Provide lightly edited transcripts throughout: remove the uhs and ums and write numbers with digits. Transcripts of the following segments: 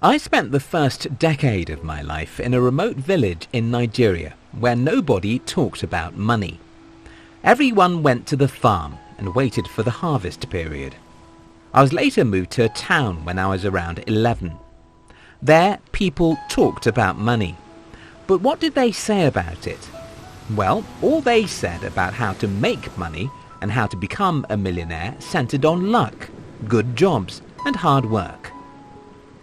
I spent the first decade of my life in a remote village in Nigeria where nobody talked about money. Everyone went to the farm and waited for the harvest period. I was later moved to a town when I was around 11. There, people talked about money. But what did they say about it? Well, all they said about how to make money and how to become a millionaire centered on luck, good jobs, and hard work.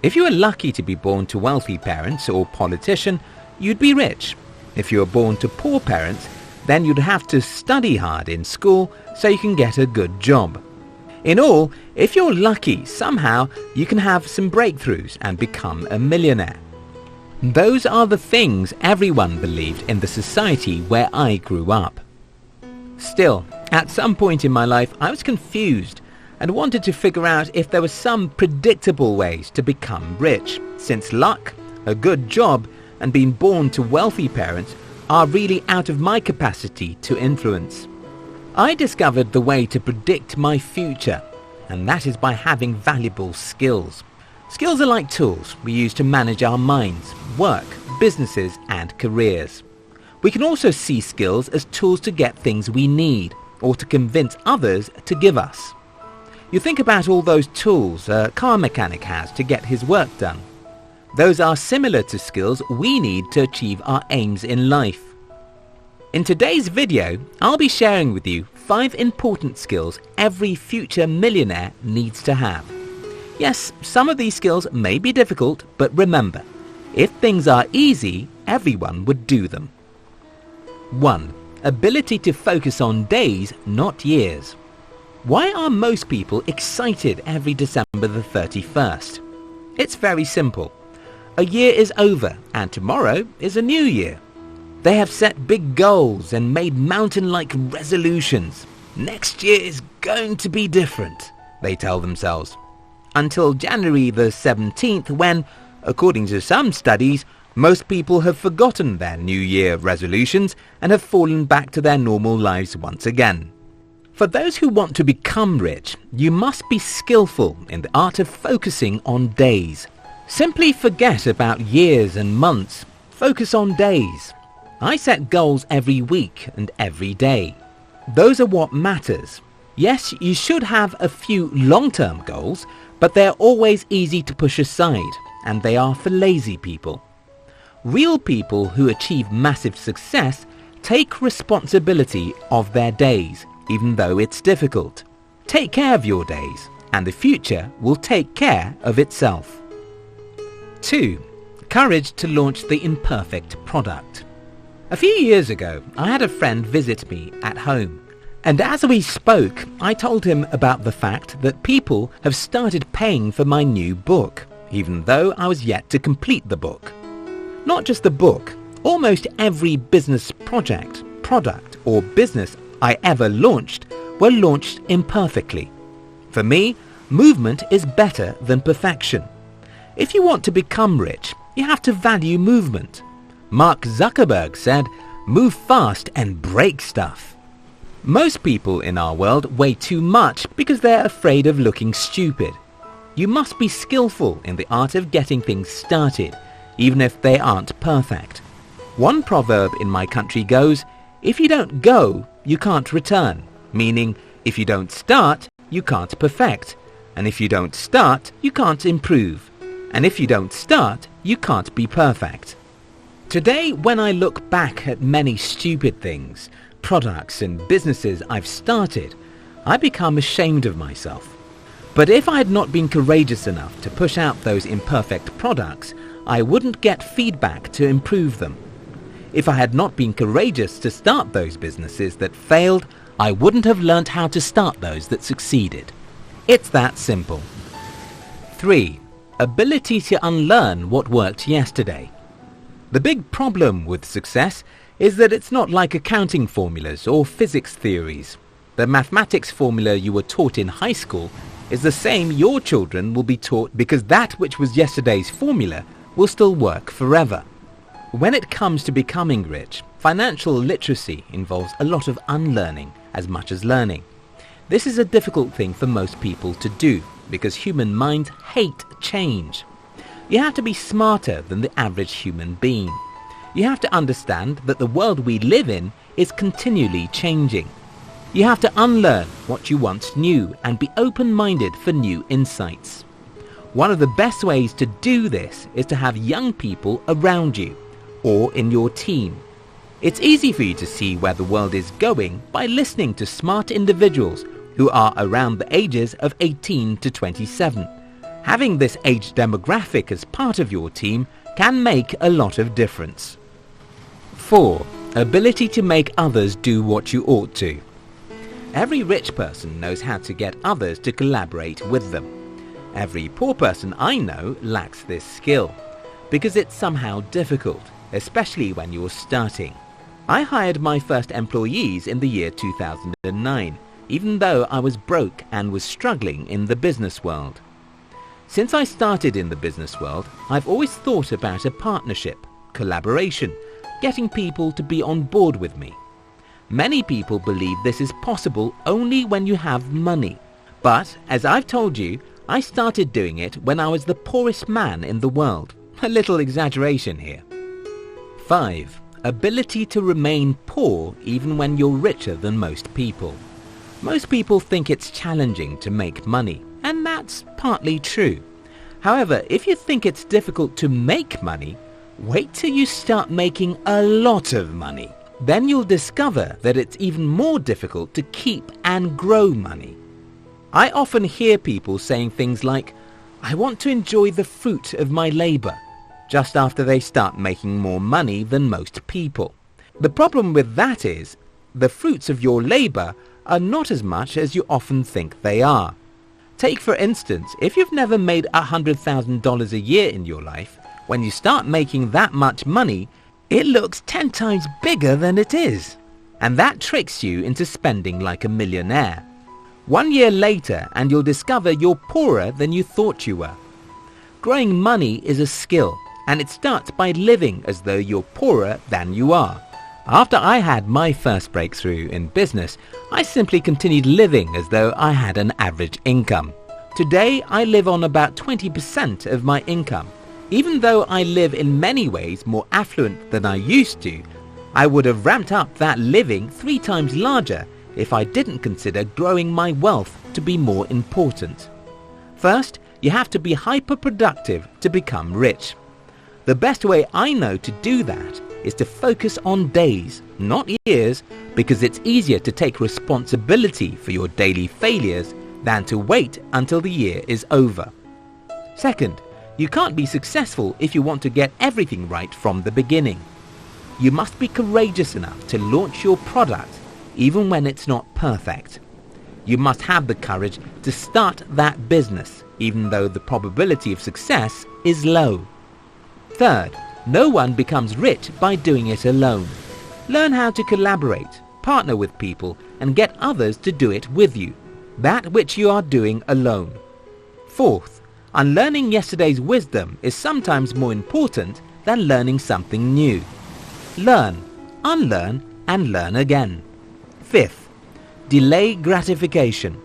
If you were lucky to be born to wealthy parents or politician, you'd be rich. If you were born to poor parents, then you'd have to study hard in school so you can get a good job. In all, if you're lucky, somehow you can have some breakthroughs and become a millionaire. Those are the things everyone believed in the society where I grew up. Still, at some point in my life, I was confused and wanted to figure out if there were some predictable ways to become rich, since luck, a good job, and being born to wealthy parents are really out of my capacity to influence. I discovered the way to predict my future, and that is by having valuable skills. Skills are like tools we use to manage our minds, work, businesses, and careers. We can also see skills as tools to get things we need, or to convince others to give us. You think about all those tools a car mechanic has to get his work done. Those are similar to skills we need to achieve our aims in life. In today's video, I'll be sharing with you 5 important skills every future millionaire needs to have. Yes, some of these skills may be difficult, but remember, if things are easy, everyone would do them. 1. Ability to focus on days, not years. Why are most people excited every December the 31st? It's very simple. A year is over and tomorrow is a new year. They have set big goals and made mountain-like resolutions. Next year is going to be different, they tell themselves. Until January the 17th when, according to some studies, most people have forgotten their New Year resolutions and have fallen back to their normal lives once again. For those who want to become rich, you must be skillful in the art of focusing on days. Simply forget about years and months. Focus on days. I set goals every week and every day. Those are what matters. Yes, you should have a few long-term goals, but they're always easy to push aside, and they are for lazy people. Real people who achieve massive success take responsibility of their days, even though it's difficult. Take care of your days, and the future will take care of itself. 2. Courage to launch the imperfect product. A few years ago, I had a friend visit me at home, and as we spoke, I told him about the fact that people have started paying for my new book, even though I was yet to complete the book. Not just the book, almost every business project, product, or business I ever launched were launched imperfectly. For me, movement is better than perfection. If you want to become rich, you have to value movement. Mark Zuckerberg said, "Move fast and break stuff." Most people in our world weigh too much because they're afraid of looking stupid. You must be skillful in the art of getting things started, even if they aren't perfect. One proverb in my country goes, "If you don't go, you can't return," meaning if you don't start, you can't perfect, and if you don't start, you can't improve, and if you don't start, you can't be perfect. Today, when I look back at many stupid things, products and businesses I've started, I become ashamed of myself. But if I had not been courageous enough to push out those imperfect products, I wouldn't get feedback to improve them. If I had not been courageous to start those businesses that failed, I wouldn't have learnt how to start those that succeeded. It's that simple. 3. Ability to unlearn what worked yesterday. The big problem with success is that it's not like accounting formulas or physics theories. The mathematics formula you were taught in high school is the same your children will be taught, because that which was yesterday's formula will still work forever. When it comes to becoming rich, financial literacy involves a lot of unlearning as much as learning. This is a difficult thing for most people to do because human minds hate change. You have to be smarter than the average human being. You have to understand that the world we live in is continually changing. You have to unlearn what you once knew and be open-minded for new insights. One of the best ways to do this is to have young people around you or in your team. It's easy for you to see where the world is going by listening to smart individuals who are around the ages of 18 to 27. Having this age demographic as part of your team can make a lot of difference. 4. Ability to make others do what you ought to. Every rich person knows how to get others to collaborate with them. Every poor person I know lacks this skill because it's somehow difficult, especially when you're starting. I hired my first employees in the year 2009, even though I was broke and was struggling in the business world. Since I started in the business world, I've always thought about a partnership, collaboration, getting people to be on board with me. Many people believe this is possible only when you have money. But, as I've told you, I started doing it when I was the poorest man in the world. A little exaggeration here. 5. Ability to remain poor even when you're richer than most people. Most people think it's challenging to make money, and that's partly true. However, if you think it's difficult to make money, wait till you start making a lot of money. Then you'll discover that it's even more difficult to keep and grow money. I often hear people saying things like, "I want to enjoy the fruit of my labor," just after they start making more money than most people. The problem with that is, the fruits of your labor are not as much as you often think they are. Take for instance, if you've never made $100,000 a year in your life, when you start making that much money, it looks 10 times bigger than it is. And that tricks you into spending like a millionaire. 1 year later and you'll discover you're poorer than you thought you were. Growing money is a skill, and it starts by living as though you're poorer than you are. After I had my first breakthrough in business, I simply continued living as though I had an average income. Today, I live on about 20% of my income. Even though I live in many ways more affluent than I used to, I would have ramped up that living 3 times larger if I didn't consider growing my wealth to be more important. First, you have to be hyper-productive to become rich. The best way I know to do that is to focus on days, not years, because it's easier to take responsibility for your daily failures than to wait until the year is over. Second, you can't be successful if you want to get everything right from the beginning. You must be courageous enough to launch your product even when it's not perfect. You must have the courage to start that business even though the probability of success is low. Third, no one becomes rich by doing it alone. Learn how to collaborate, partner with people, and get others to do it with you, that which you are doing alone. Fourth, unlearning yesterday's wisdom is sometimes more important than learning something new. Learn, unlearn, and learn again. Fifth, delay gratification.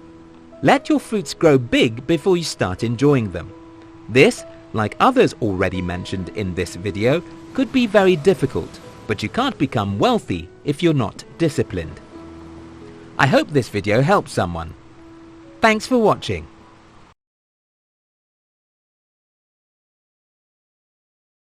Let your fruits grow big before you start enjoying them. This, like others already mentioned in this video, could be very difficult, but you can't become wealthy if you're not disciplined. I hope this video helped someone. Thanks for watching.